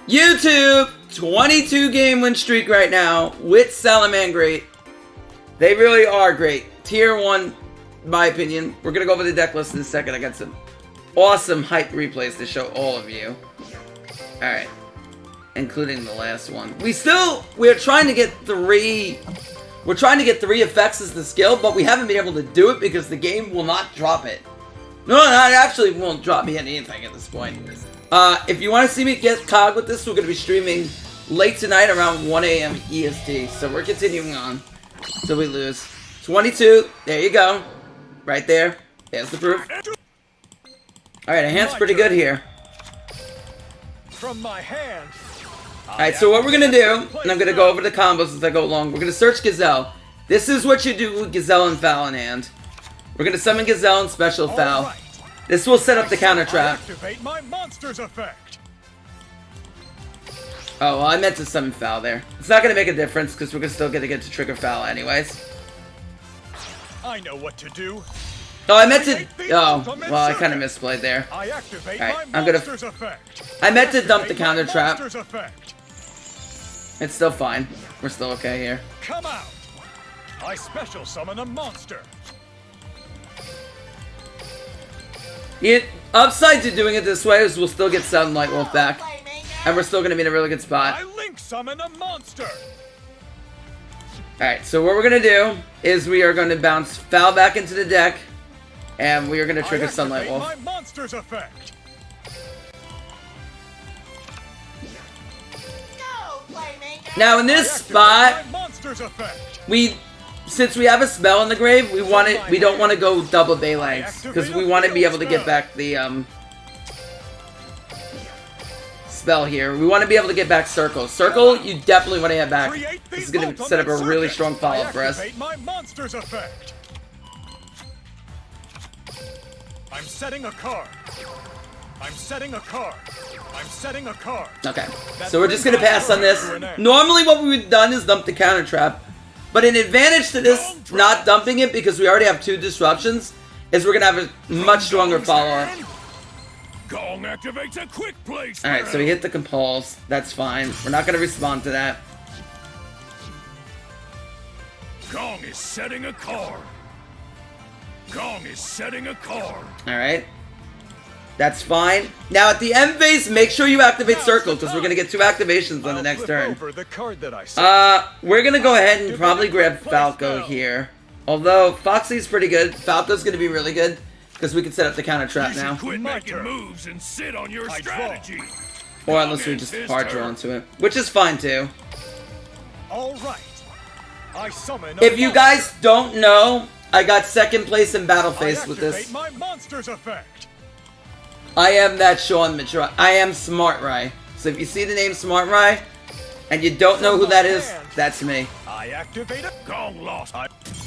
YouTube, 22 game win streak right now with Salamangreat. They really are great. Tier 1, in my opinion. We're going to go over the deck list in a second. I got some awesome hype replays to show all of you. Alright. Including the last one. We're trying to get 3... We're trying to get 3 effects as the skill, but we haven't been able to do it because the game will not drop it. No, it actually won't drop me anything at this point. If you want to see me get cog with this, we're going to be streaming late tonight around 1 AM EST. So we're continuing on. So we lose. 22. There you go. Right there. There's the proof. Alright, our hand's pretty good here. From my hand. Alright, so what we're going to do, and I'm going to go over the combos as I go along. We're going to search Gazelle. This is what you do with Gazelle and Foul in hand. We're going to summon Gazelle and Special Foul. Right. This will set up the counter trap. Activate my monster's effect. Oh, well, I meant to summon Foul there. It's not going to make a difference because we're still going to get to trigger Foul anyways. I know what to do. Oh, I meant to... Oh, well, I kind of misplayed there. I activate Alright, my I'm gonna... monster's effect. I meant to dump the counter trap. Monster's effect. It's still fine. We're still okay here. Come out. I special summon a monster. The upside to doing it this way is we'll still get Sunlight Wolf back. And we're still going to be in a really good spot. I link summon a monster. Alright, so what we're going to do is we are going to bounce Foul back into the deck. And we are going to trigger Sunlight Wolf. My monster's effect. Now in this spot, since we have a spell in the grave, we don't want to go double Baylangs because we want to be able to get back the spell here. We want to be able to get back Circle. Circle, you definitely want to have back. This is going to set up a really strong follow-up for us. I'm setting a card. I'm setting a card. I'm setting a card. Okay, so we're just going to pass on this. Normally what we've done is dump the counter trap. But an advantage to this, not dumping it because we already have 2 disruptions, is we're going to have a much stronger follow-up. Gong activates a quick place. Alright, so we hit the compulse. That's fine. We're not going to respond to that. Gong is setting a card. Gong is setting a card. Alright. That's fine. Now at the end phase, make sure you activate Circle because we're going to get 2 activations on the next turn. We're going to go ahead and probably grab Falco here. Although Foxy's pretty good. Falco's going to be really good because we can set up the counter trap now. Quit making moves and sit on your strategy. Or unless we just hard draw into it, which is fine too. All right. I summon if you guys don't know, I got 2nd place in Battle Face with this. My monster's effect. I am that Sean Matrai. I am Smartrai. So if you see the name Smartrai and you don't know who that is, that's me. I activate a Gong lost.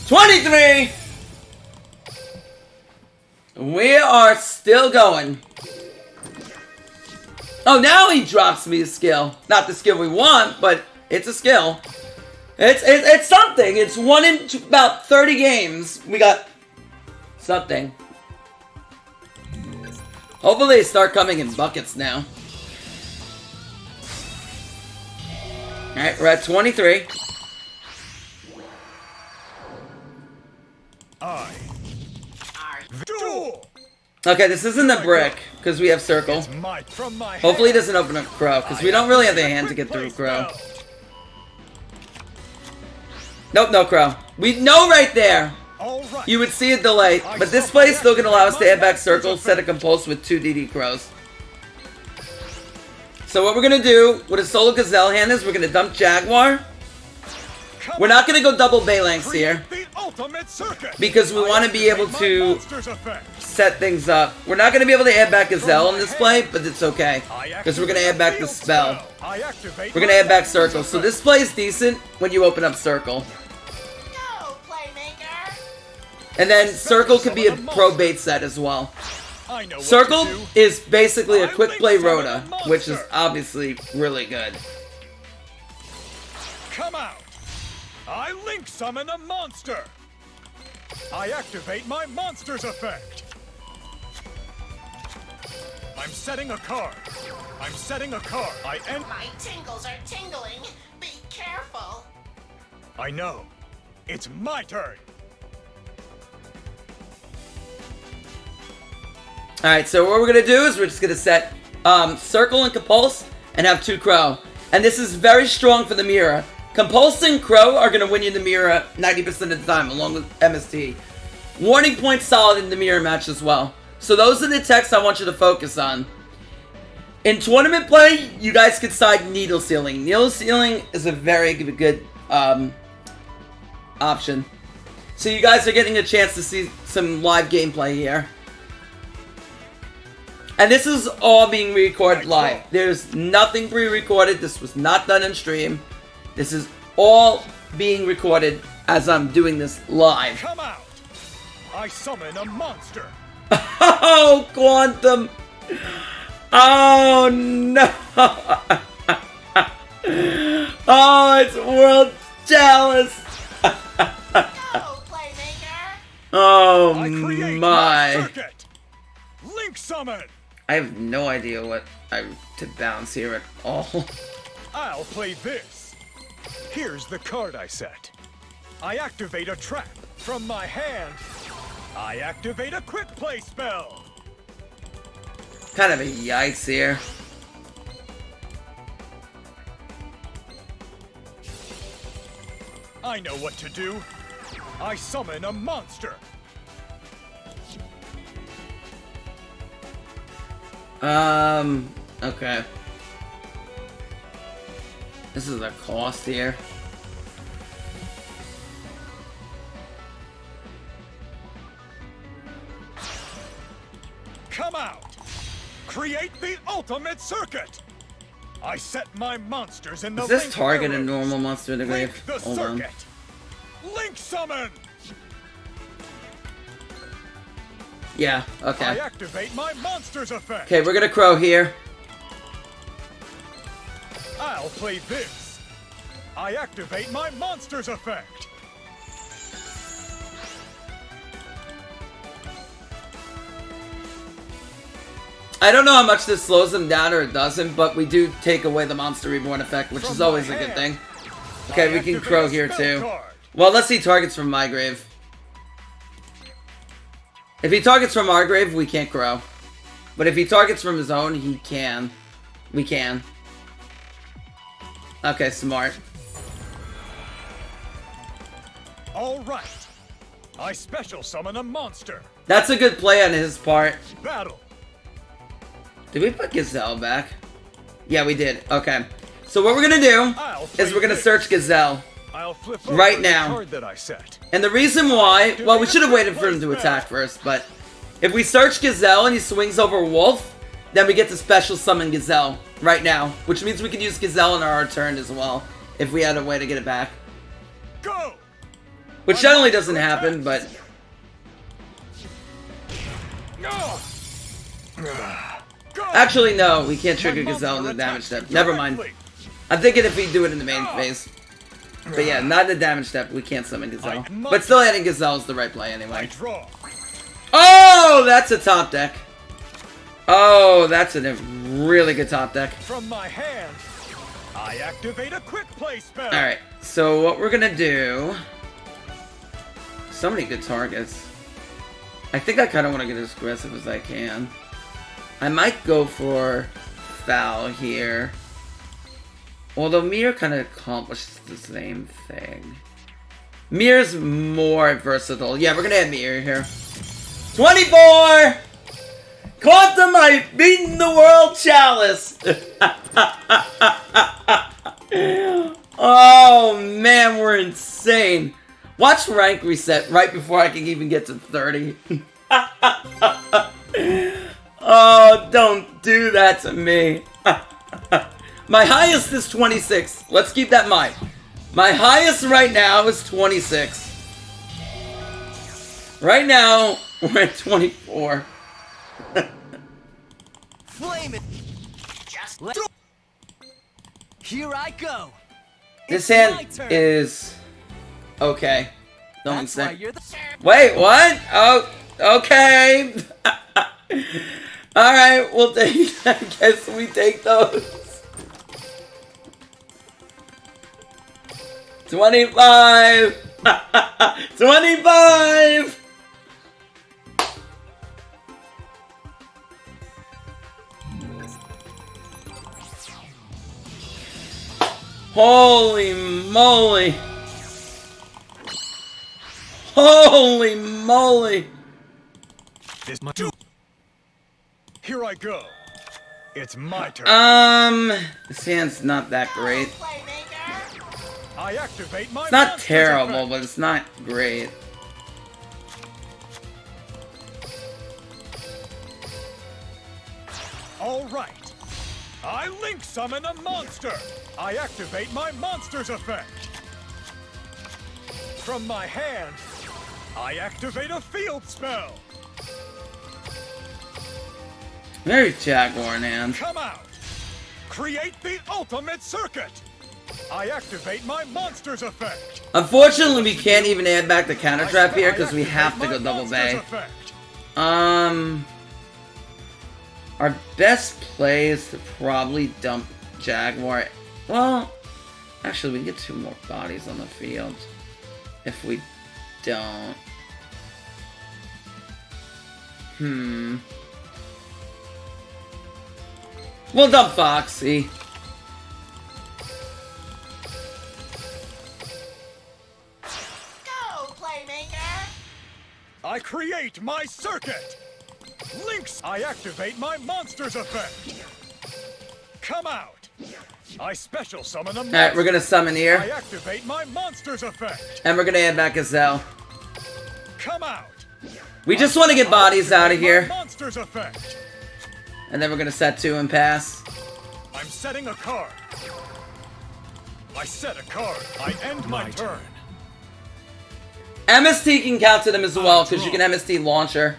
23! We are still going. Oh, now he drops me a skill. Not the skill we want, but it's a skill. It's something. It's 1 in about 30 games. We got something. Hopefully they start coming in buckets now. Alright, we're at 23. Okay, this isn't a brick, because we have Circle. Hopefully it doesn't open up Crow, because we don't really have the hand to get through Crow. Nope, no Crow. We know right there. You would see a delay, but this play is still going to allow us to add back Circle, set a Compulse with 2 DD Crows. So what we're going to do with a Solo Gazelle hand is we're going to dump Jaguar. We're not going to go double Baylanks here, because we want to be able to set things up. We're not going to be able to add back Gazelle in this play, but it's okay, because we're going to add back the spell. We're going to add back Circle. So this play is decent when you open up Circle. And then Circle can be a pro bait set as well. Circle is basically a quick play Rhoda, which is obviously really good. Come out! I link summon a monster! I activate my monster's effect! I'm setting a card. I'm setting a card. My tingles are tingling. Be careful. I know. It's my turn. Alright, so what we're gonna do is we're just gonna set Circle and Compulse and have 2 Crow. And this is very strong for the mirror. Compulse and Crow are gonna win you the mirror 90% of the time, along with MST. Warning Point solid in the mirror match as well. So those are the techs I want you to focus on. In tournament play, you guys could side Needle Sealing. Needle Sealing is a very good option. So you guys are getting a chance to see some live gameplay here. And this is all being recorded live. There's nothing pre-recorded. This was not done in stream. This is all being recorded as I'm doing this live. Come out! I summon a monster. Oh, Quantum! Oh, no! Oh, it's World Chalice! Go, Playmaker. Oh, I create my. circuit. Link summon. I have no idea what to bounce here at all. I'll play this. Here's the card I set. I activate a trap. From my hand, I activate a quick play spell. Kind of a yikes here. I know what to do. I summon a monster. Okay. This is a cost here. Come out! Create the ultimate circuit! I set my monsters in the Does this link target a arrows. normal monster in the grave? Link the Hold on. circuit! Link summon! Yeah, I okay. activate my monsters effect! Okay, we're gonna Crow here. I'll play this. I activate my monsters effect. I don't know how much this slows them down or it doesn't, but we do take away the Monster Reborn effect, which From is always my a good hand, thing. Okay, we can activate Crow a here spell too. card. Well, unless he targets from my grave. If he targets from our grave, we can't Crow. But if he targets from his own, he can. We can. Okay, smart. All right. I special summon a monster. That's a good play on his part. Battle. Did we put Gazelle back? Yeah, we did. Okay. So what we're gonna do is we're gonna search Gazelle I'll flip right over the now. card that I set. And the reason why, well, we should have waited for him to attack first, but if we search Gazelle and he swings over Wolf, then we get to special summon Gazelle right now, which means we can use Gazelle on our turn as well, if we had a way to get it back. Go. Which generally doesn't happen, but... No. Go. Actually, no, we can't trigger My Gazelle in the monster damage attacks step. Never mind. directly. I'm thinking if we do it in the main phase. But yeah, not in the damage step, we can't summon Gazelle. I must- But still adding Gazelle is the right play I anyway. draw. Oh, that's a top deck. Oh, that's a really good top deck. From my hand, I activate a quick play spell. Alright, so what we're gonna do... So many good targets. I think I kind of want to get as aggressive as I can. I might go for Foul here. Although Mir kind of accomplishes the same thing. Mir's more versatile. Yeah, we're gonna have Mir here. 24! Quantum, I've beaten the World Chalice! Oh man, we're insane. Watch rank reset right before I can even get to 30. Oh, don't do that to me. My highest is 26. Let's keep that in mind. My highest right now is 26. Right now, we're at 24. Flame it! Just Let's Here I go! This It's my hand turn. is okay. Don't That's why say. you're the Wait, what? Oh, okay. Alright, we'll take, I guess we take those. 25! 25! Holy moly! Holy moly! This my duel. Here I go. It's my turn. This hand's not that great. Playmaker. I activate my It's not monster's terrible, effect. but it's not great. All right. I link summon a monster. I activate my monster's effect. From my hand, I activate a field spell. Very Jaguar hand. Come out. Create the ultimate circuit. I activate my monster's effect. Unfortunately, we can't even add back the counter trap here because we have to go double bay. Our best play is to probably dump Jaguar. Well, actually, we get 2 more bodies on the field. If we don't. We'll dump Foxy. Go, Playmaker. I create my circuit. Links. I activate my monster's effect. Come out. I special summon a monster. Alright, we're gonna summon I here. activate my monster's effect. And we're gonna add back a Zell. Come out. We just want to get bodies out of My here. monster's effect. And then we're gonna set 2 and pass. I'm setting a card. I set a card. I end my turn. MST can count to them as well, because you can MST Launcher.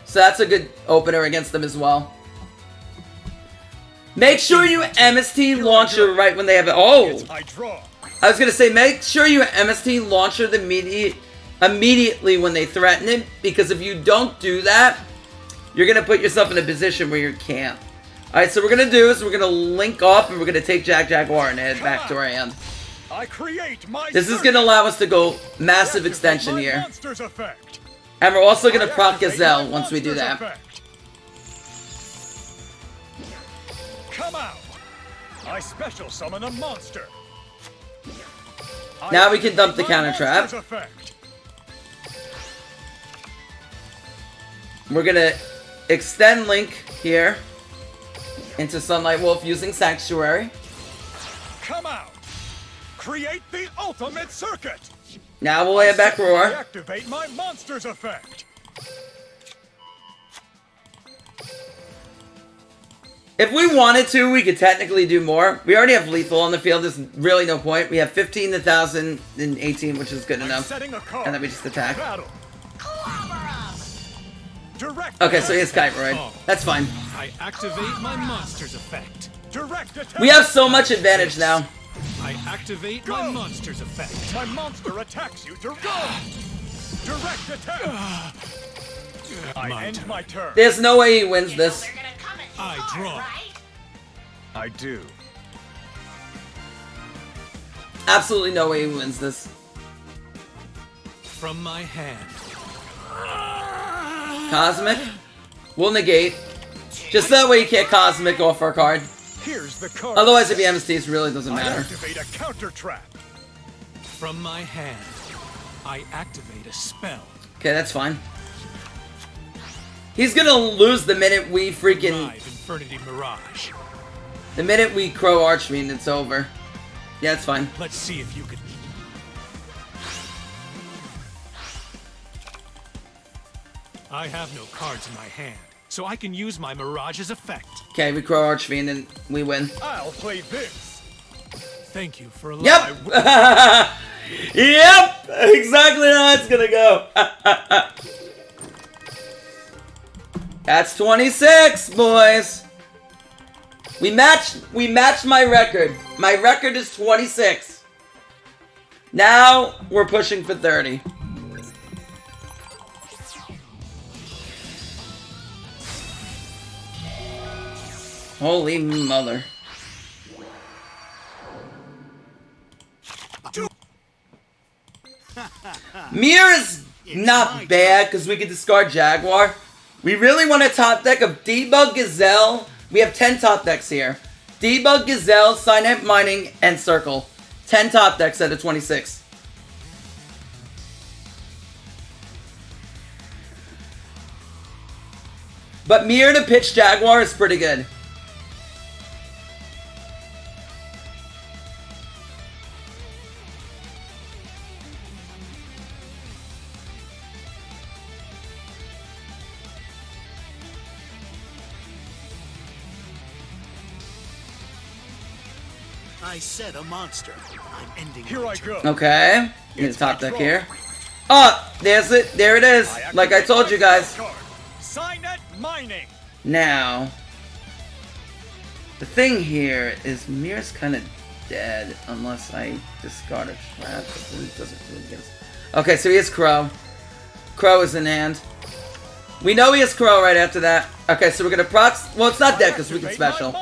So that's a good opener against them as well. Make sure you MST Launcher right when they have it. Oh! I draw. I was gonna say, make sure you MST Launcher the immediately when they threaten it, because if you don't do that, you're gonna put yourself in a position where you can't. Alright, so what we're gonna do is we're gonna link off and we're gonna take Jaguar and head back to our hand. I create my This is gonna allow us to go massive extension here. Monster's effect. And we're also gonna I proc activate Gazelle my once we do monster's that. effect. Come out. I special summon a monster. I Now we can activate dump the my counter trap. monster's effect. We're gonna extend Link here into Sunlight Wolf using Sanctuary. Come out. Create the ultimate circuit. Now we'll add back I Roar. activate my monster's effect. If we wanted to, we could technically do more. We already have Lethal on the field. There's really no point. We have 15, 1,000, and 18, which is good I'm enough. setting a card. And then we just attack. Battle. Clobber 'em. Direct. Okay, so he has attack. Kite That's fine. I activate my monster's effect. Direct attack. We have so much advantage now. I activate my monster's effect. My monster attacks you. Direct attack. I end my turn. There's no way he wins You know this. they're gonna come at you I hard, draw. right? I do. Absolutely no way he wins this. From my hand. Cosmic. We'll negate. Just that way you can't Cosmic off our card. Here's the card. Otherwise, if he MSTs, it really doesn't I matter. activate a counter trap. From my hand. I activate a spell. Okay, that's fine. He's gonna lose the minute we freaking... Live Infernity Mirage. The minute we Crow Archfiend, it's over. Yeah, it's fine. Let's see if you can... I have no cards in my hand, so I can use my Mirage's effect. Okay, we Crow Archfiend and we win. I'll play this. Thank you for allowing Yep! Yep! Exactly how it's gonna go. That's 26, boys. We matched my record. My record is 26. Now we're pushing for 30. Holy mother. Mir is not bad because we can discard Jaguar. We really want a top deck of Debug, Gazelle. We have 10 top decks here. Debug, Gazelle, Cyanide Mining, and Circle. 10 top decks out of 26. But Mir to pitch Jaguar is pretty good. I said a monster. I'm ending. Here I go. Okay. Need a top deck here. Oh, there's it. There it is. Like I told you guys. Cyanide Mining. Now, the thing here is Mir's kind of dead unless I discard a trap. It doesn't really get us. Okay, so he has Crow. Crow is in hand. We know he has Crow right after that. Okay, so we're gonna prox. Well, it's not dead because we can special.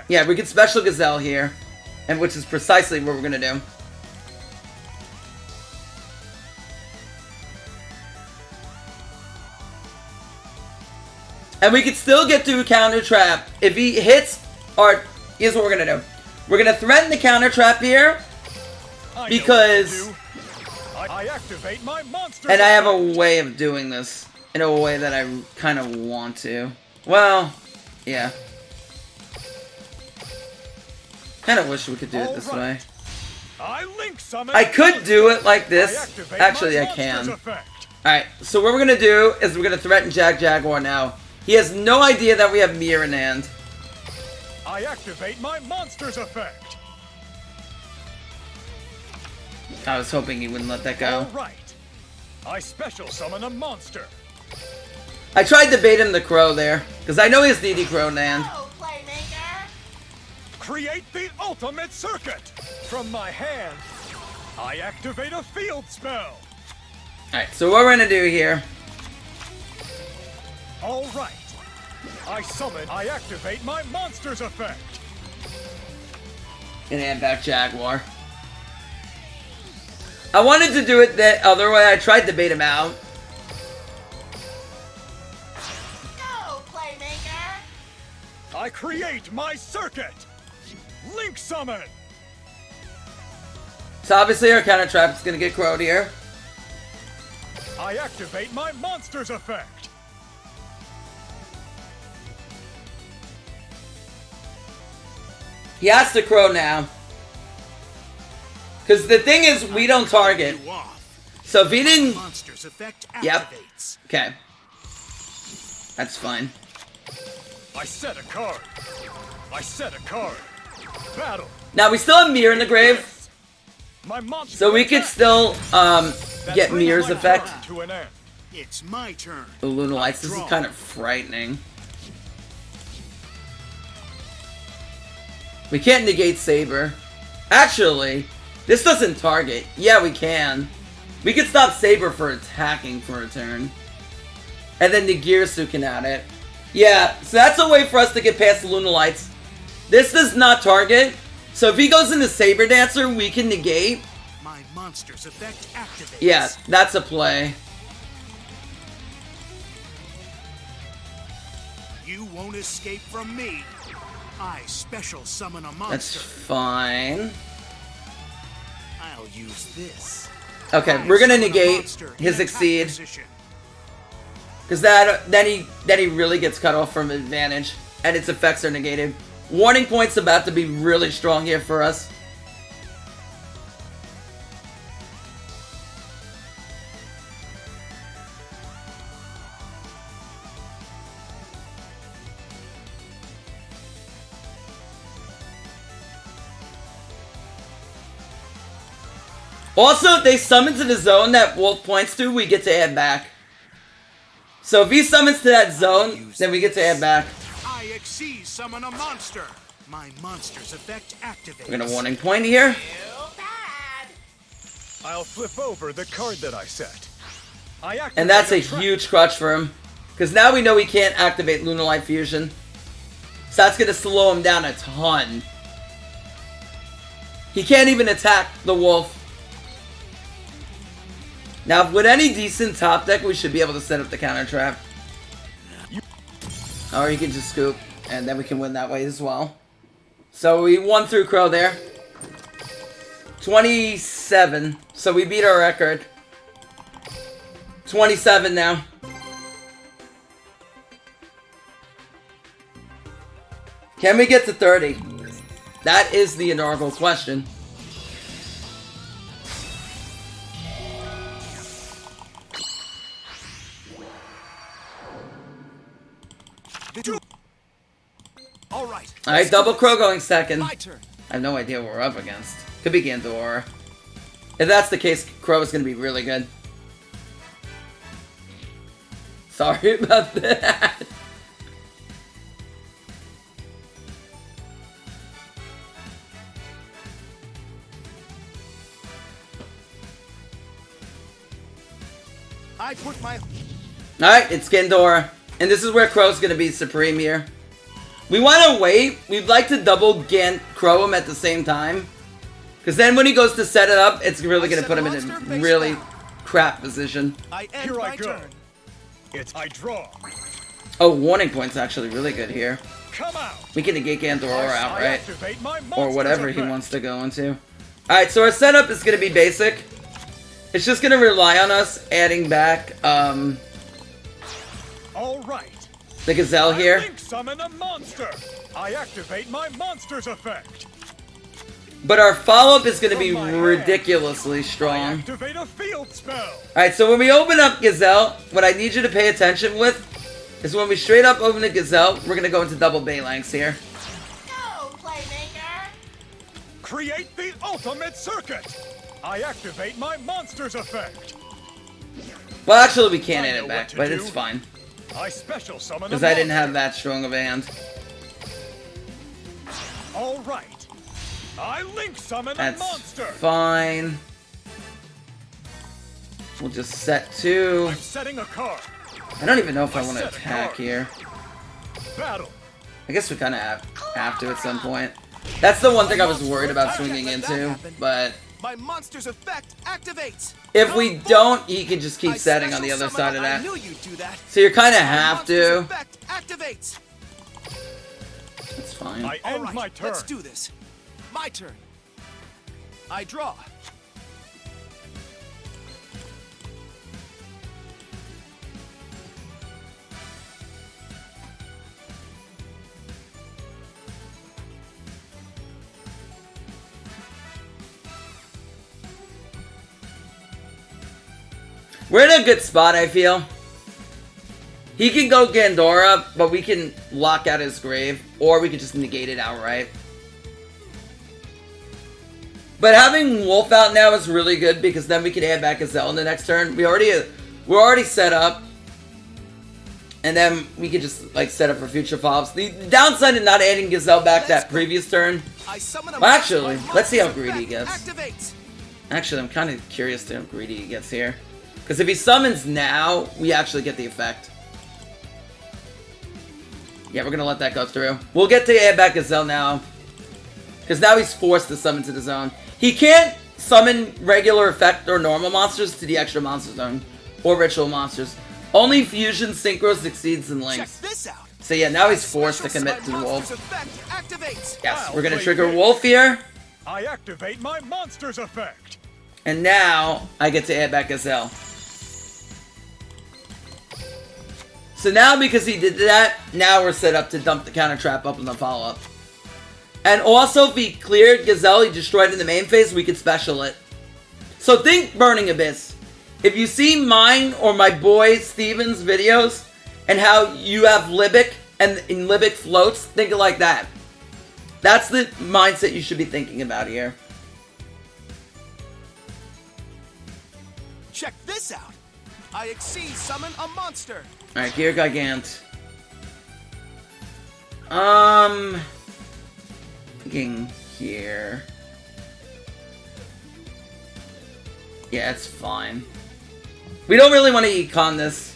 Yeah, we can special Gazelle here, and which is precisely what we're gonna do. And we can still get to a counter trap. If he hits our... Here's what we're going to do. We're going to threaten the counter trap here. Because... I activate my monster. And I have a way of doing this. In a way that I kind of want to. Well, yeah. Kind of wish we could do it this way. I could do it like this. Actually, I can. Alright, so what we're going to do is we're going to threaten Jaguar now. He has no idea that we have Mir in hand. I activate my monster's effect. I was hoping he wouldn't let that go. All right. I special summon a monster. I tried to bait him the Crow there, because I know he has DD Crow in hand. Go, Playmaker. Create the ultimate circuit. From my hand, I activate a field spell. Alright, so what we're going to do here... All right. I activate my monster's effect. And hand back Jaguar. I wanted to do it the other way. I tried to bait him out. Go, Playmaker. I create my circuit. Link summon. So obviously our counter trap is going to get crowed here. I activate my monster's effect. He has to crow now. Because the thing is, we don't target. So if he didn't... Monster's effect Yep. activates. Okay. That's fine. I set a card. Battle. Now we still have Mir in the grave. My monster So we could still get Mir's effect. To an end. It's my turn. The Lunar Lights, this is kind of frightening. We can't negate Saber. Actually, this doesn't target. Yeah, we can. We can stop Saber for attacking for a turn. And then Nagirsu can add it. Yeah, so that's a way for us to get past the Lunar Lights. This does not target. So if he goes into Saber Dancer, we can negate. My monster's effect activates. Yeah, that's a play. You won't escape from me. I special summon a monster. That's fine. I'll use this. Okay, we're gonna negate his Exceed. Because then he really gets cut off from advantage. And its effects are negated. Warning Point's about to be really strong here for us. Also, if they summon to the zone that Wolf points to, we get to add back. So if he summons to that zone, then we get to add back. I exceed summon a monster. My monster's effect activates. We're gonna Warning Point here. Too bad. I'll flip over the card that I set. And that's a huge crutch for him. Because now we know he can't activate Lunar Light Fusion. So that's going to slow him down a ton. He can't even attack the wolf. Now, with any decent top deck, we should be able to set up the counter trap. Or you can just scoop, and then we can win that way as well. So we won through Crow there. 27. So we beat our record. 27 now. Can we get to 30? That is the inaugural question. Alright, double Crow going second. I have no idea what we're up against. Could be Gandora. If that's the case, Crow is going to be really good. Sorry about that. I put my... Alright, it's Gandora. And this is where Crow's going to be supreme here. We want to wait. We'd like to double Crow him at the same time. Because then when he goes to set it up, it's really going to put him in a really crap position. Here I go. I draw. Oh, warning point's actually really good here. Come out. We can negate Gandora outright. Or whatever he wants to go into. Alright, so our setup is going to be basic. It's just going to rely on us adding back All right. the Gazelle here. I link summon a monster. I activate my monster's effect. But our follow-up is going to be From my ridiculously I strong. activate a field spell. Alright, so when we open up Gazelle, what I need you to pay attention with is when we straight up open the Gazelle, we're going to go into double Balanx here. Go, Playmaker. Create the ultimate circuit. I activate my monster's effect. Well, actually, we can't I add know it back, what to but do. it's fine. I special summon Because a I didn't have monster. that strong of a hand. All right. I link summon That's a monster. fine. We'll just set 2. I'm setting a card. I don't even know if I want to set a attack card. here. Battle. I guess we kind of have to at some point. That's the one thing I was worried about swinging into, but My monster's effect activates. if we don't, he can just keep setting on the other side of I that. knew you'd do that. So you kind of My have monster's to. effect activates. That's fine. I end Alright, my turn. let's do this. My turn. I draw. We're in a good spot, I feel. He can go Gandora, but we can lock out his grave, or we could just negate it outright. But having Wolf out now is really good because then we can add back Gazelle in the next turn. We're already set up, and then we can just like set up for future follow-ups. The downside of not adding Gazelle back that previous turn. I summon a Well, monster. actually, My let's see how monster's greedy he effect gets. Activates. Actually, I'm kind of curious to how greedy he gets here. Because if he summons now, we actually get the effect. Yeah, we're going to let that go through. We'll get to add back Gazelle now. Because now he's forced to summon to the zone. He can't summon regular effect or normal monsters to the extra monster zone. Or ritual monsters. Only fusion, synchro succeeds, and Check links. this out. So yeah, now he's forced to Special commit to the my wolf. monster's effect activates. Yes, I'll we're going to play trigger this. Wolf here. I activate my monster's effect. And now, I get to add back Gazelle. So now, because he did that, now we're set up to dump the counter trap up in the follow-up. And also, if he cleared Gazelle, he destroyed in the main phase, we could special it. So think Burning Abyss. If you see mine or my boy Steven's videos, and how you have Libic, and Libic floats, think it like that. That's the mindset you should be thinking about here. Check this out. I exceed summon a monster. Alright, Gear Gigant. Thinking here. Yeah, it's fine. We don't really want to econ this.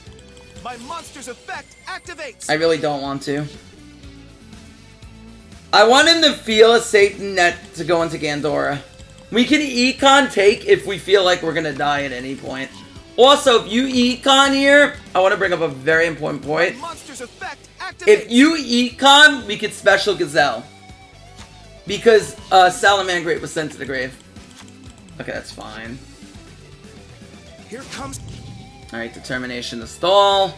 My monster's effect activates. I really don't want to. I want him to feel a safe net to go into Gandora. We can econ take if we feel like we're gonna die at any point. Also, if you econ here, I want to bring up a very important point. Monster's effect activates. If you econ, we could special Gazelle. Because Salamangreat was sent to the grave. Okay, that's fine. Here comes. Alright, determination to stall.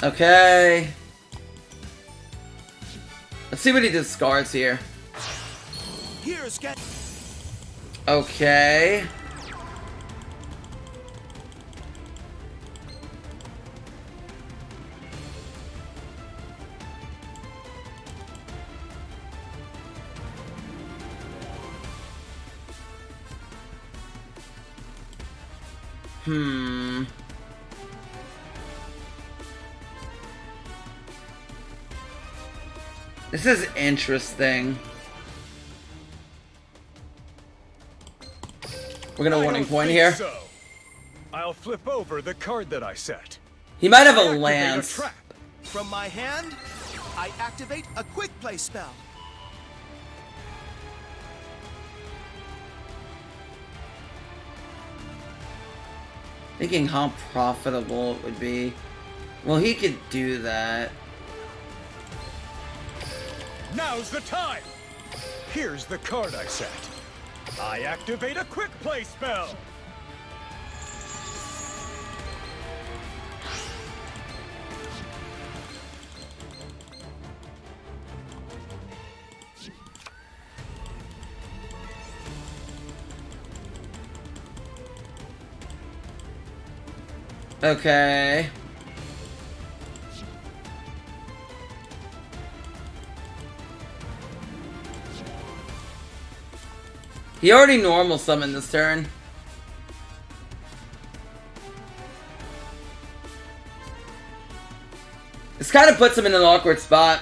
Okay. Let's see what he discards here. Here's get. Okay. This is interesting. We're gonna warning point here. So. I'll flip over the card that I set. He might have a Activate lance. trap. From my hand, I activate a quick play spell. Thinking how profitable it would be. Well, he could do that. Now's the time! Here's the card I set. I activate a quick play spell! Okay. He already normal summoned this turn. This kind of puts him in an awkward spot.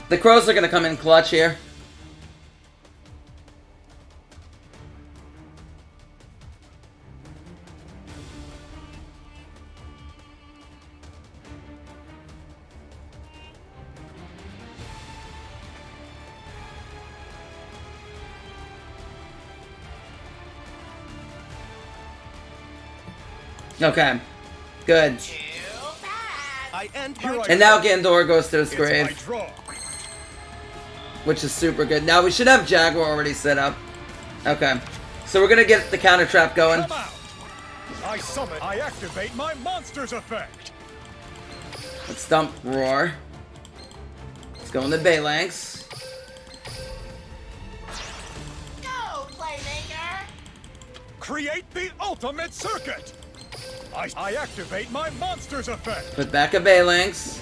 The crows are going to come in clutch here. Okay, good. Too bad. I end Here my I And now Gandor goes to his It's my grave, draw. which is super good. Now we should have Jaguar already set up. Okay, so we're gonna get the counter trap going. Come out! I activate my monster's effect! Let's dump Roar. Let's go into Baylanx. Go, Playmaker. Create the ultimate circuit! I activate my monster's effect! Put back a Baylanx.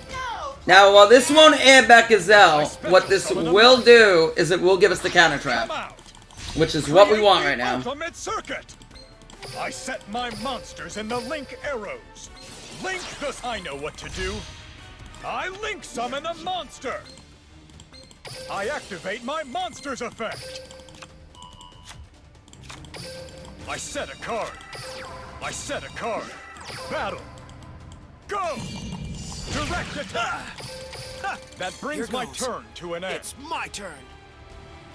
Go. Now, while this won't add back Gazelle, what this will do is it will give us the counter trap, Come out! which is what we Create want the right now. Ultimate circuit! I set my monsters in the Link arrows. Link the... I know what to do. I Link summon a monster. I activate my monster's effect. I set a card. I set a card. Battle. Go! Direct attack! That brings Here my goes. turn to an end. It's my turn.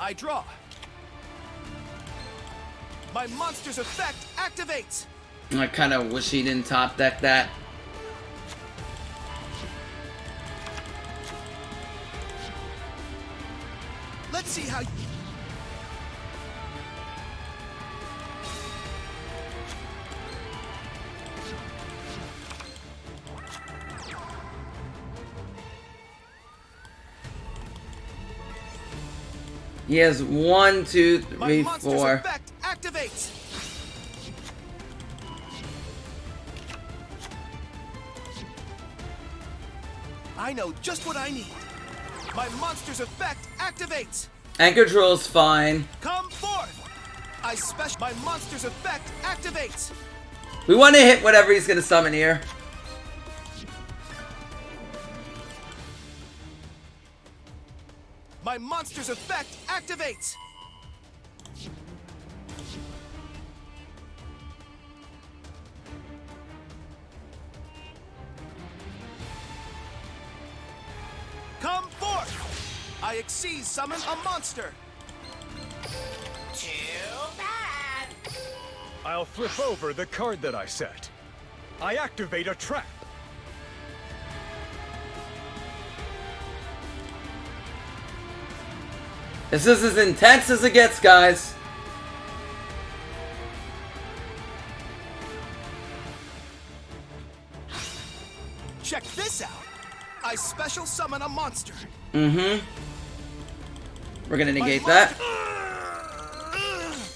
I draw. My monster's effect activates. I kind of wish he didn't top deck that. Let's see how. He has 1, 2, My 3, monster's 4. effect activates. I know just what I need. My monster's effect activates. Anchor Drill is fine. Come forth. My monster's effect activates. We want to hit whatever he's going to summon here. My monster's effect activates! Come forth! I exceed summon a monster! Too bad. I'll flip over the card that I set. I activate a trap. This is as intense as it gets, guys. Check this out! I special summon a monster! Mm-hmm. We're gonna negate that.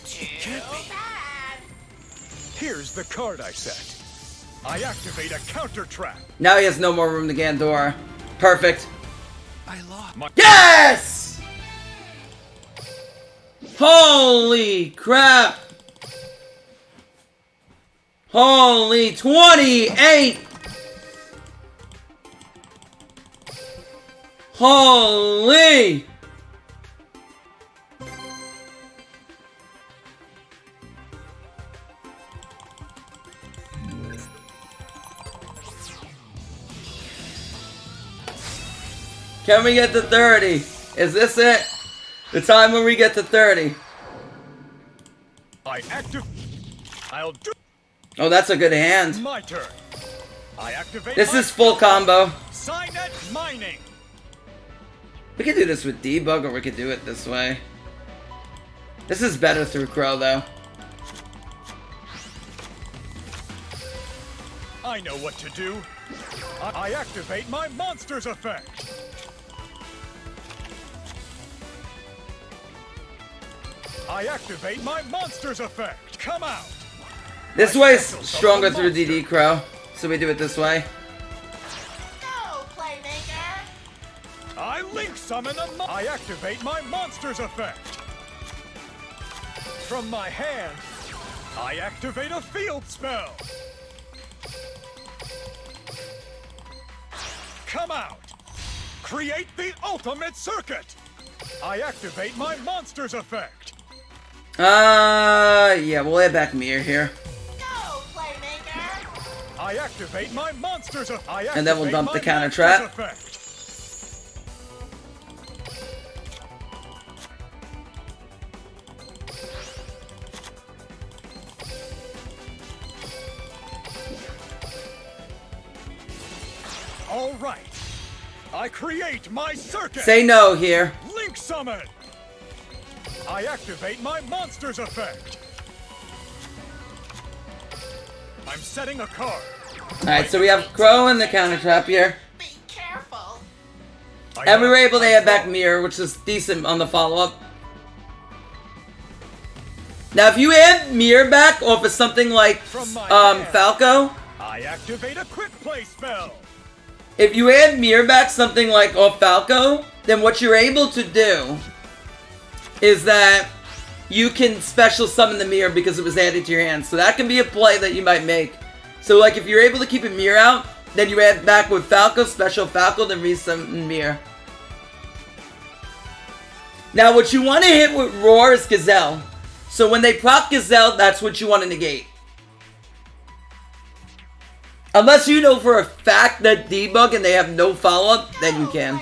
Too bad. Here's the card I set. I activate a counter trap. Now he has no more room to Gandora. Perfect. I lost. Yes! Holy crap! Holy 28! Holy! Can we get to 30? Is this it? The time when we get to 30. I'll do Oh, that's a good hand. my turn. I activate This my is full combo. Signet mining. We could do this with debug, or we could do it this way. This is better through Crow, though. I know what to do. I activate my monster's effect. I activate my monster's effect. Come out. This way's stronger through DD Crow, so we do it this way. Go, Playmaker. I link summon I activate my monster's effect. From my hand, I activate a field spell. Come out. Create the ultimate circuit. I activate my monster's effect. Yeah, we'll add back Mir here. Go, Playmaker. I activate my monster's effect. And then we'll dump the counter trap. Effect. All right. I create my circuit. Say no here. Link summon. I activate my monster's effect. I'm setting a card. Alright, so we have Crow and the counter trap here. Be careful. And we were able to add back Mir, which is decent on the follow-up. Now, if you add Mir back off of something like Falco, I activate a quick play spell. if you add Mir back something like off Falco, then what you're able to do is that you can special summon the Mir because it was added to your hand. So that can be a play that you might make. So like if you're able to keep a Mir out, then you add back with Falco, special Falco, then resummon Mir. Now what you want to hit with Roar is Gazelle. So when they proc Gazelle, that's what you want to negate. Unless you know for a fact that debug and they have no follow-up, then you can.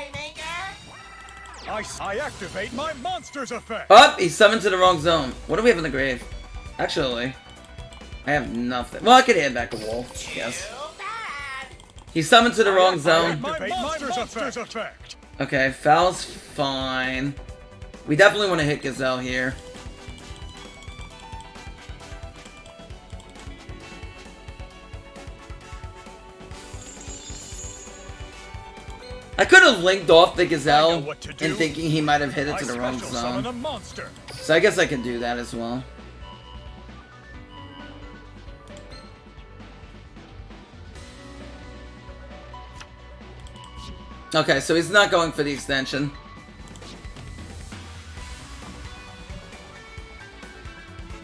I activate my monster's effect. Oh, he's summoned to the wrong zone. What do we have in the grave? Actually, I have nothing. Well, I could add back a wolf, yes. He's summoned to the wrong zone. My monster's effect. Okay, Foul's fine. We definitely want to hit Gazelle here. I could have linked off the Gazelle in thinking he might have hit it to the wrong zone. So I guess I can do that as well. Okay, so he's not going for the extension.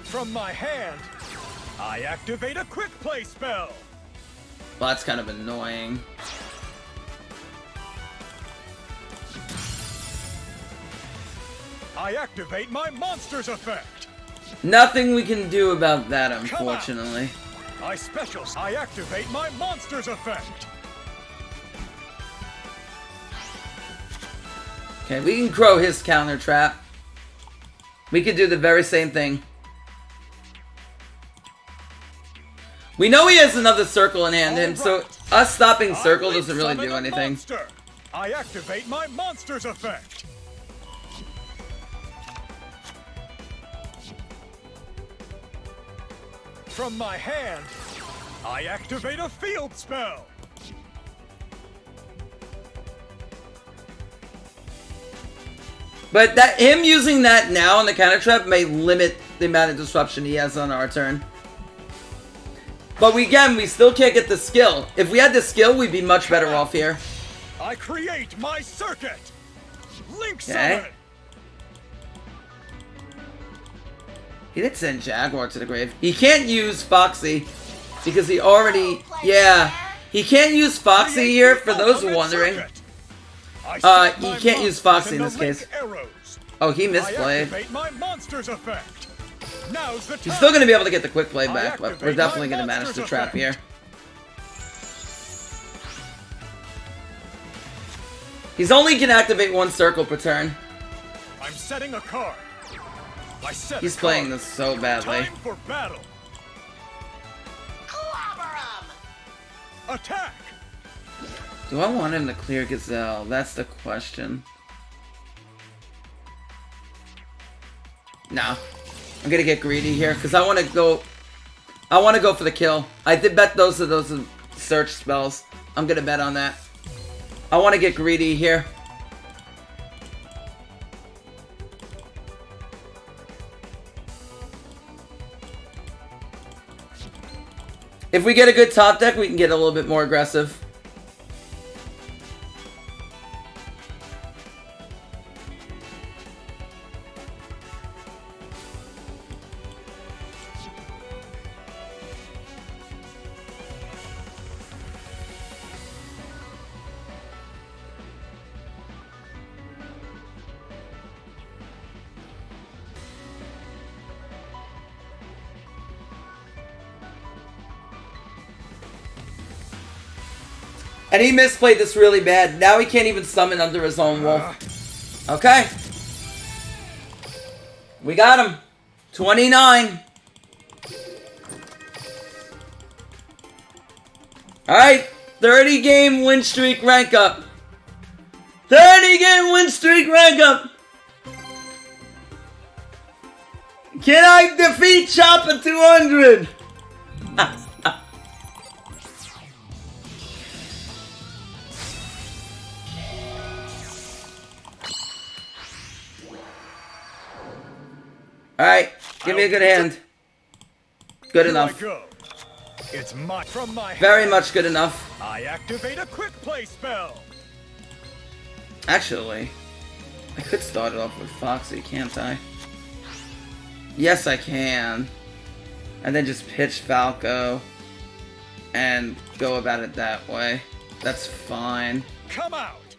From my hand, I activate a quick play spell. Well, that's kind of annoying. I activate my monster's effect. Nothing we can do about that, unfortunately. I activate my monster's effect. Okay, we can crow his counter trap. We could do the very same thing. We know he has another circle in hand, and so us stopping circle doesn't really do anything. I activate my monster's effect. From my hand, I activate a field spell. But that him using that now on the counter trap may limit the amount of disruption he has on our turn. But we still can't get the skill. If we had the skill, we'd be much better off here. I create my circuit. Link Okay. summon. He did send Jaguar to the grave. He can't use Foxy because he already, yeah. He can't use Foxy here, for those wondering. He can't use Foxy in this case. Oh, he misplayed. He's still going to be able to get the quick play back, but we're definitely going to manage the trap here. He's only can activate one circle per turn. I'm setting a card. He's playing this so badly. Time for battle. Clobber 'em! Attack. Do I want him to clear Gazelle? That's the question. No. I'm gonna get greedy here because I want to go. I want to go for the kill. I did bet those are search spells. I'm gonna bet on that. I want to get greedy here. If we get a good top deck, we can get a little bit more aggressive. And he misplayed this really bad. Now he can't even summon under his own wolf. Okay. We got him. 29. Alright. 30 game win streak rank up. 30 game win streak rank up. Can I defeat Chopper 200? Alright, give me a good hand. Good enough. It's from my Very much good enough. I activate a quick play spell. Actually, I could start it off with Foxy, can't I? Yes, I can. And then just pitch Falco and go about it that way. That's fine. Come out.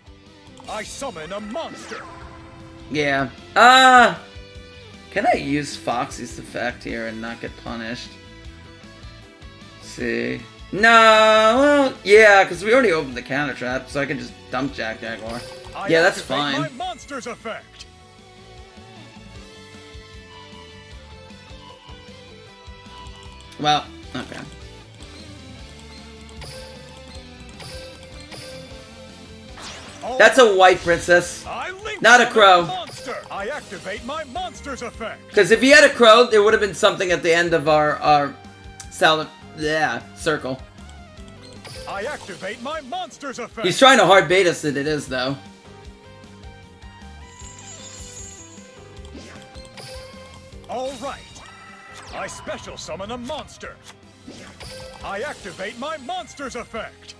I summon a monster. Yeah. Can I use Foxy's effect here and not get punished? See. No, well, yeah, because we already opened the counter trap, so I can just dump Jaguar. Yeah, that's fine. My monster's effect. Well, okay. That's a white princess, not a crow. I activate my monster's effect. Because if he had a crow, there would have been something at the end of our circle. I activate my monster's effect. He's trying to hard bait us that it is, though. All right. I special summon a monster. I activate my monster's effect.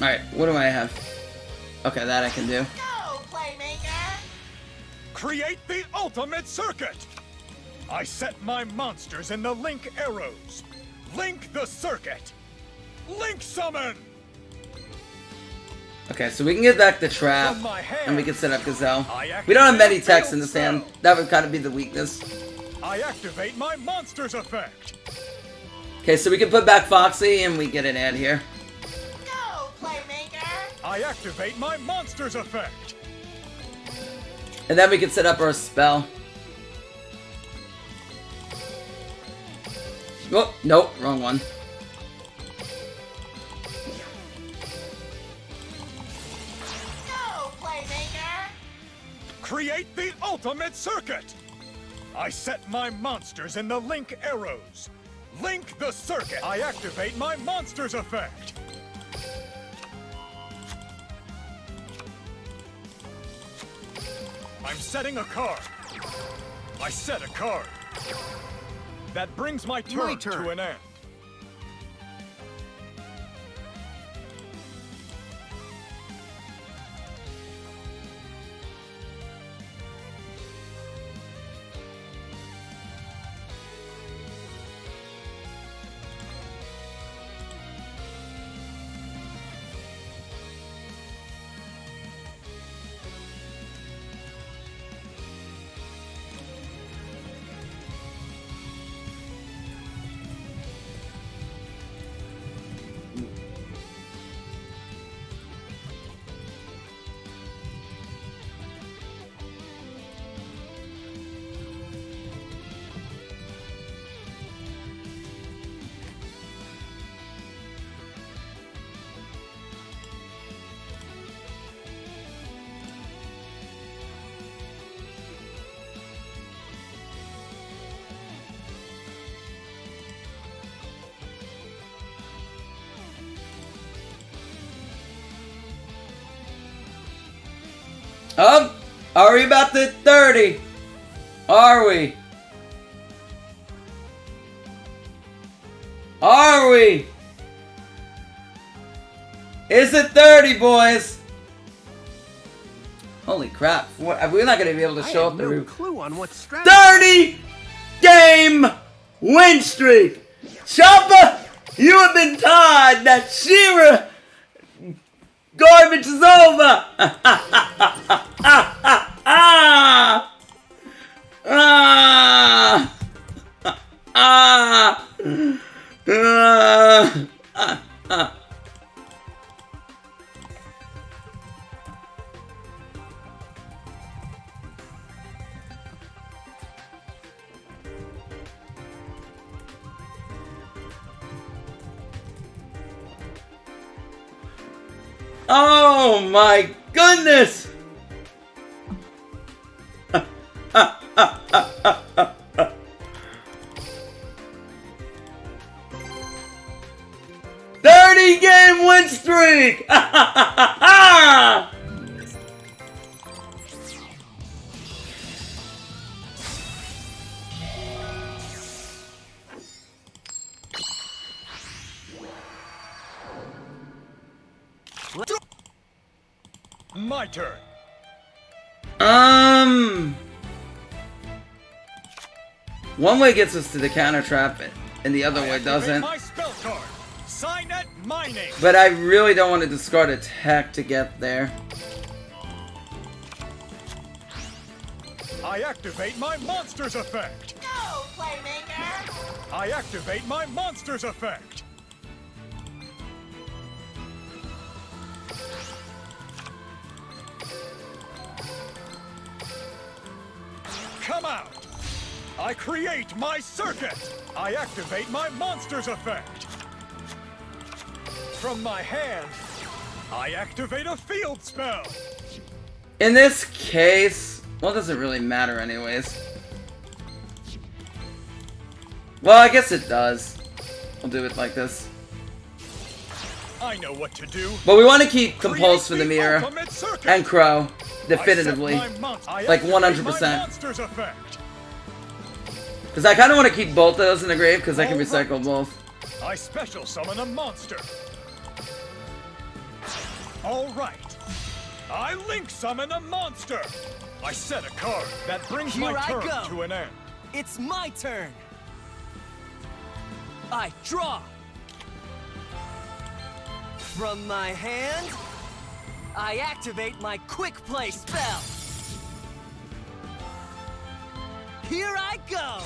Alright, what do I have? Okay, that I can do. Go, Playmaker! Create the ultimate circuit. I set my monsters in the link arrows. Link the circuit. Link summon. Okay, so we can get back the trap, From my hand, and we can set up Gazelle. I We don't have many activate techs in field this hand. spell. That would kind of be the weakness. I activate my monster's effect. Okay, so we can put back Foxy, and we get an ad here. Go, Playmaker! I activate my monster's effect. And then we can set up our spell. Oh, nope, wrong one. Go, Playmaker! Create the ultimate circuit. I set my monsters in the link arrows. Link the circuit. I activate my monster's effect. I'm setting a card. I set a card. That brings my turn to an end. Are we about to 30? Are we? Are we? Is it 30, boys? Holy crap. What, we're not going to be able to show up the roof. Clue on what strategy. 30 game win streak. Chopper, you have been tied. That Shira garbage is over. Oh my goodness! 30-game win streak! My turn. One way gets us to the counter trap, and the other way doesn't. My spell card. Sign at my name. But I really don't want to discard a tech to get there. I activate my monster's effect. Go, Playmaker! I activate my monster's effect. Come out. I create my circuit. I activate my monster's effect. From my hand, I activate a field spell. In this case, well, it doesn't really matter anyways. Well, I guess it does. We'll do it like this. I know what to do. But we want to keep Compulse for Create the mirror ultimate circuit. and Crow, I definitively. set my I Like activate 100%. my monster's effect. Because I kind of want to keep both of those in the grave because I can recycle both. I special summon a monster. All right. I link summon a monster. I set a card that brings my Here I turn go. to an end. It's my turn. I draw. From my hand, I activate my quick play spell. Here I go.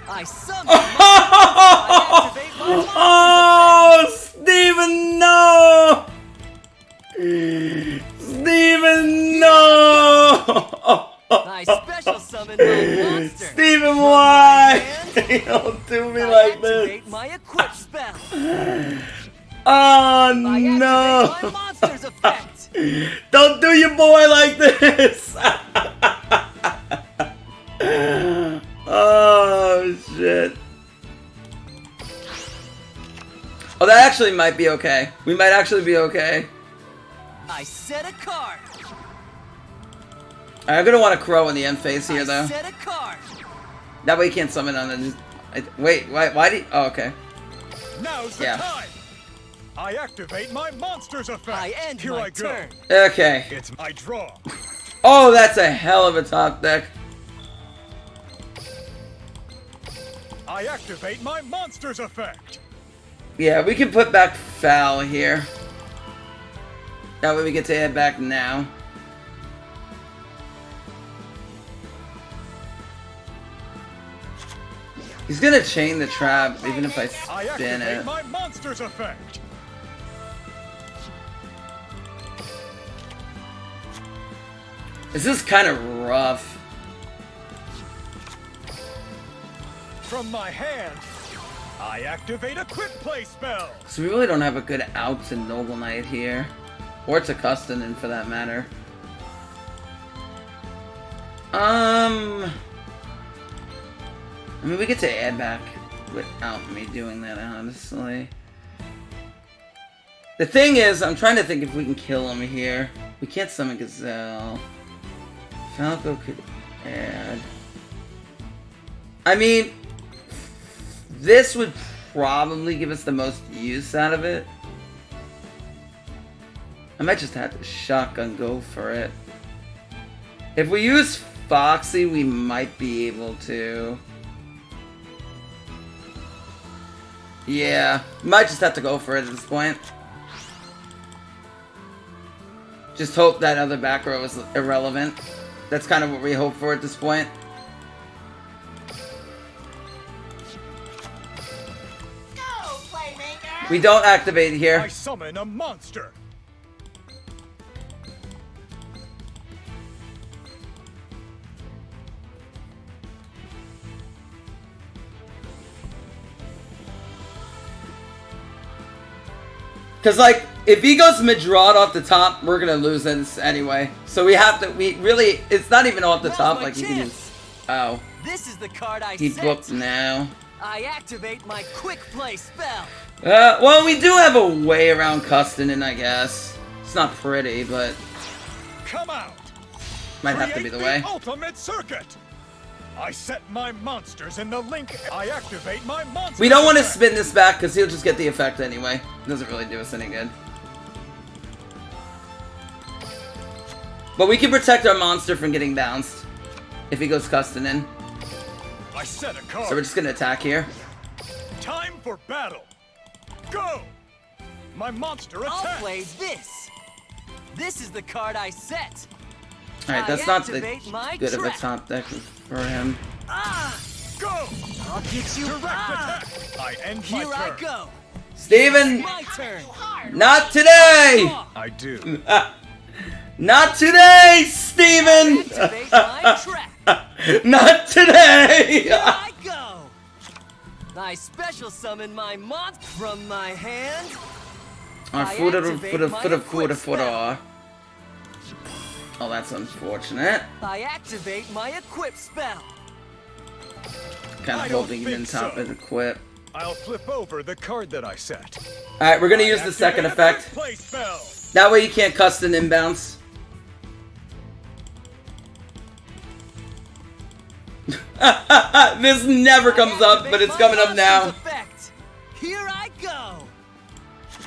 I summon my I activate my monster's effect. Steven, no! Steven, no! I special summon my monster. Steven, From why? my hand, Don't do me I like activate this. my equip spell. Oh I no! activate my monster's effect. Don't do your boy like this! Oh shit. Oh, that actually might be okay. We might actually be okay. I set a card. I'm gonna want a crow in the end phase here, I though. set a card. That way you can't summon on it. Wait, why did? Oh, okay. Now's the time. I activate my monster's effect. I end Here my I go. turn. Okay. It's I draw. Oh, that's a hell of a top deck. I activate my monster's effect. Yeah, we can put back foul here. That way we get to add back now. He's gonna chain the trap even if I spin activate it. my monster's effect. This is kind of rough. From my hand, I activate a quick play spell. So we really don't have a good out to Noble Knight here. Or to Custonin for that matter. I mean, we get to add back without me doing that, honestly. The thing is, I'm trying to think if we can kill him here. We can't summon Gazelle. Falco could add. I mean, this would probably give us the most use out of it. I might just have to shotgun go for it. If we use Foxy, we might be able to. Yeah, might just have to go for it at this point. Just hope that other back row is irrelevant. That's kind of what we hope for at this point. Go, Playmaker! We don't activate here. I summon a monster. Because, like, if he goes Midrad off the top, we're going to lose this anyway. So we have to, it's not even off the top, like, you can use, oh. This is the card I He set. booked now. I activate my quick play spell. Well, we do have a way around Custonin, I guess. It's not pretty, but Come out. might have to be the way. Ultimate circuit. I set my monsters in the link. I activate my monster. We don't want to spin this back because he'll just get the effect anyway. Doesn't really do us any good. But we can protect our monster from getting bounced if he goes Custonin. I set a card. So we're just going to attack here. Time for battle. Go. My monster I'll attacks. play this. This is the card I set. Alright, that's I not the activate my good of a trap. top deck for him. Ah! Go. I'll get you. Direct Ah! attack. I end Here my turn. I go. Steven! My turn. Not today! Draw. I do. Not today, Steven! Activate my trap. Not today! Here I go. I special summon my monster from my hand. I activate my equip spell. Oh, that's unfortunate. I activate my equip spell. Kind I of don't hoping he didn't think top so. his equip. I'll flip over the card that I set. Alright, we're gonna use I the second activate a effect. quick play spell. That way you can't custom inbounds. This never comes up, but it's coming up now. Effect. Here I go.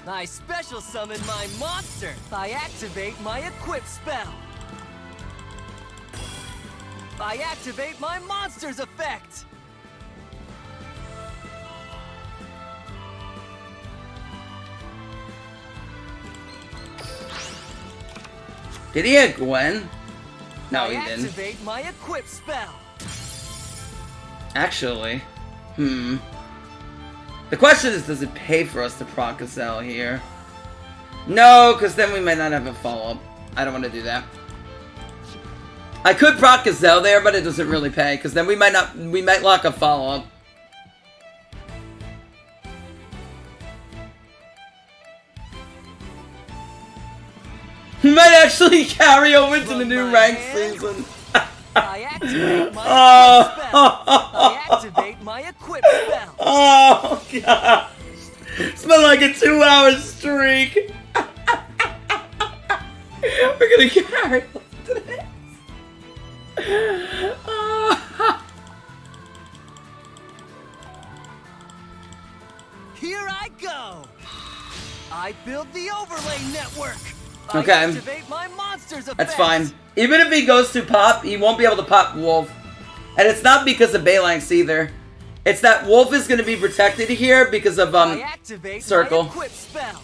I special summon my monster. I activate my equip spell. I activate my monster's effect. Did he hit Gwen? No, he I didn't. activate my equip spell. Actually, the question is, does it pay for us to proc a Cell here? No, because then we might not have a follow-up. I don't want to do that. I could proc a Cell there, but it doesn't really pay, because then we might lock a follow-up. He might actually carry over to the new rank season. I activate my equip spell. I activate my equip spell. Oh, gosh. It's been like a 2-hour streak. We're gonna carry on to this. Here I go. I build the overlay network. Okay. I activate my monster's effect. That's fine. Even if he goes to pop, he won't be able to pop Wolf. And it's not because of Balanx either. It's that Wolf is going to be protected here because of Circle. My equip spell.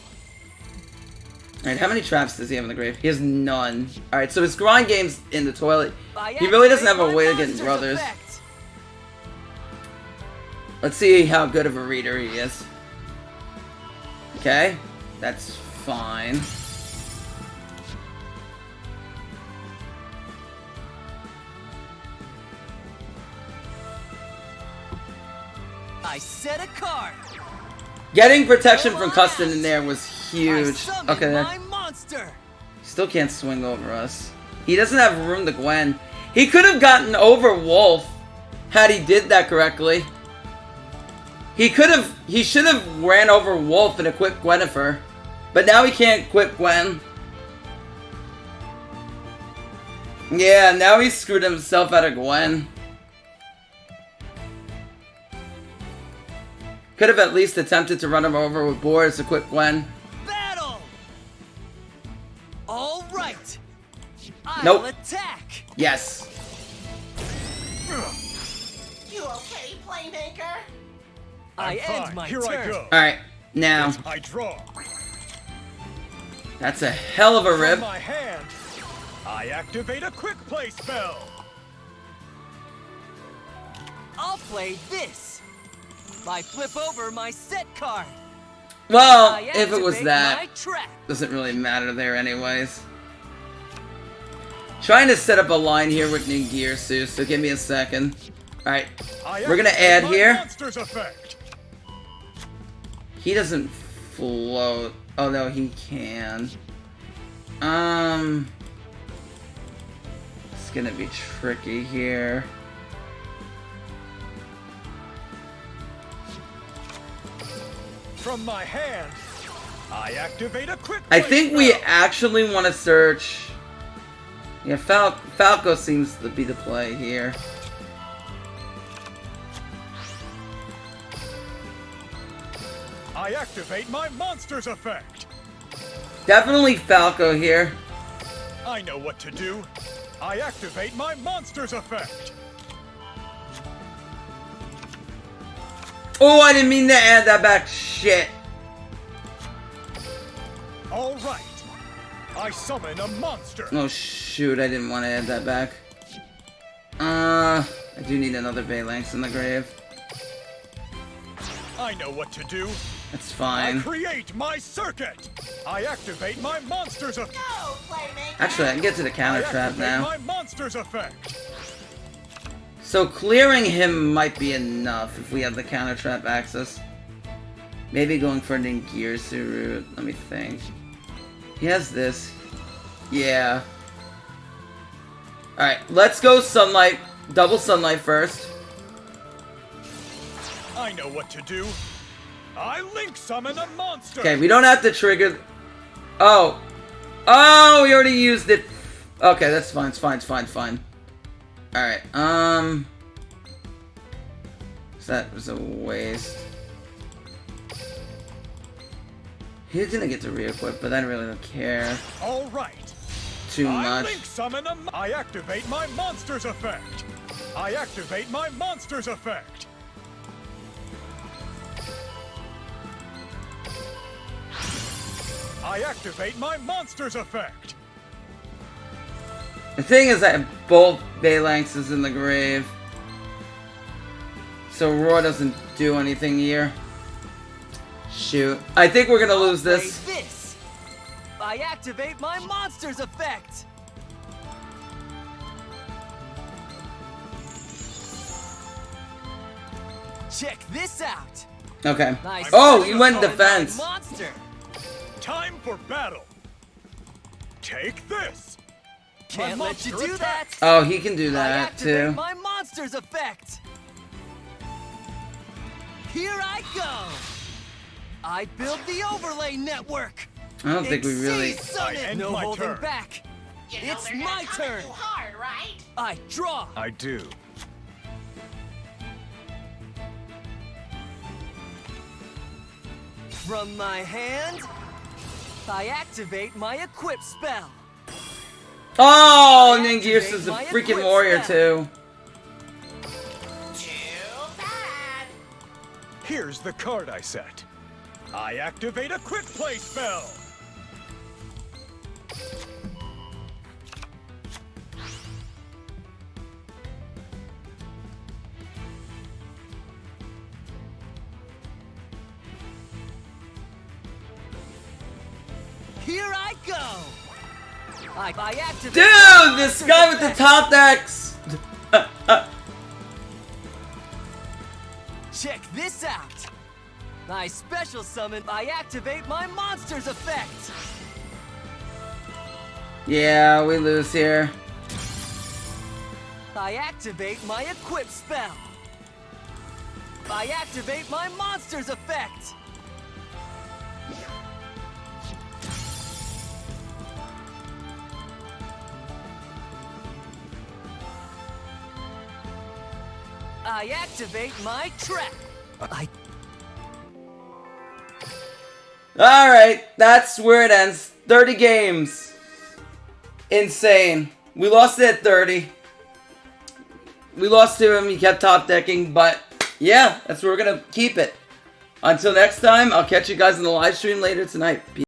Alright, how many traps does he have in the grave? He has none. Alright, so his grind game's in the toilet. He really doesn't have a way to get in brothers. Effect. Let's see how good of a reader he is. Okay, that's fine. I set a card. Getting protection from Custon in there was huge. Okay, my monster. Still can't swing over us. He doesn't have room to Gwen. He could have gotten over Wolf had he did that correctly. He should have ran over Wolf and equipped Gwenifer. But now he can't equip Gwen. Yeah, now he screwed himself out of Gwen. Could have at least attempted to run him over with Boris, equip Gwen. Battle. All right. Nope. I'll attack. Yes. You okay, Playmaker? I I'm end fine. my Here turn. I go. Alright, now. I draw. That's a hell of a rip. From my hand, I activate a quick play spell. I'll play this. I flip over my set card. Well, I if it was activate that, my trap. doesn't really matter there anyways. Trying to set up a line here with Ningirsu, so give me a second. Alright, we're gonna add here. Monster's effect. He doesn't float. Oh no, he can. It's gonna be tricky here. From my hand, I activate a quick I play think we spell. actually want to search. Yeah, Falco seems to be the play here. I activate my monster's effect. Definitely Falco here. I know what to do. I activate my monster's effect. Oh, I didn't mean to add that back. Shit. All right. I summon a monster. Oh shoot, I didn't want to add that back. I do need another Balanx in the grave. I know what to do. That's I fine. create my circuit. I activate my monster's effect. Go, Playmaker! Actually, I can get to the counter trap now. My monster's effect. So clearing him might be enough if we have the counter trap access. Maybe going for an Ningirsu route. Let me think. He has this. Yeah. Alright, let's go Sunlight. Double Sunlight first. I know what to do. I link summon a monster. Okay, we don't have to trigger... Oh. Oh, we already used it. Okay, that's fine, it's fine, it's fine, it's fine. Alright, so that was a waste. He's gonna get to re-equip, but I really don't care. All right. too I much. link summon a. I activate my monster's effect. I activate my monster's effect. I activate my monster's effect. The thing is, I have both Phalanxes in the grave. So Roar doesn't do anything here. Shoot. I think we're gonna lose this. This. I activate my monster's effect. Check this out. Okay. Nice Oh, you went summon defense. my monster. Time for battle. Take this. Can't My let you monster do attack. that. Oh, he can do I that activate too. my monster's effect. Here I go. I build the overlay network. I don't think we really. Exceed summon. I end No my holding turn. back. You know It's they're gonna my come at turn. you hard, right? I draw. I do. From my hand, I activate my equip spell. Oh, I Ningears activate is a my freaking equip warrior spell. too. Too bad. Here's the card I set. I activate a quick play spell. Here I go. I activate. Dude, my this monster's guy with the effect. top decks. Check this out. I special summon. I activate my monster's effect. Yeah, we lose here. I activate my equip spell. I activate my monster's effect. I activate my trap. Alright, that's where it ends. 30 games. Insane. We lost it at 30. We lost to him, he kept top decking, but yeah, that's where we're gonna keep it. Until next time, I'll catch you guys in the live stream later tonight. Peace.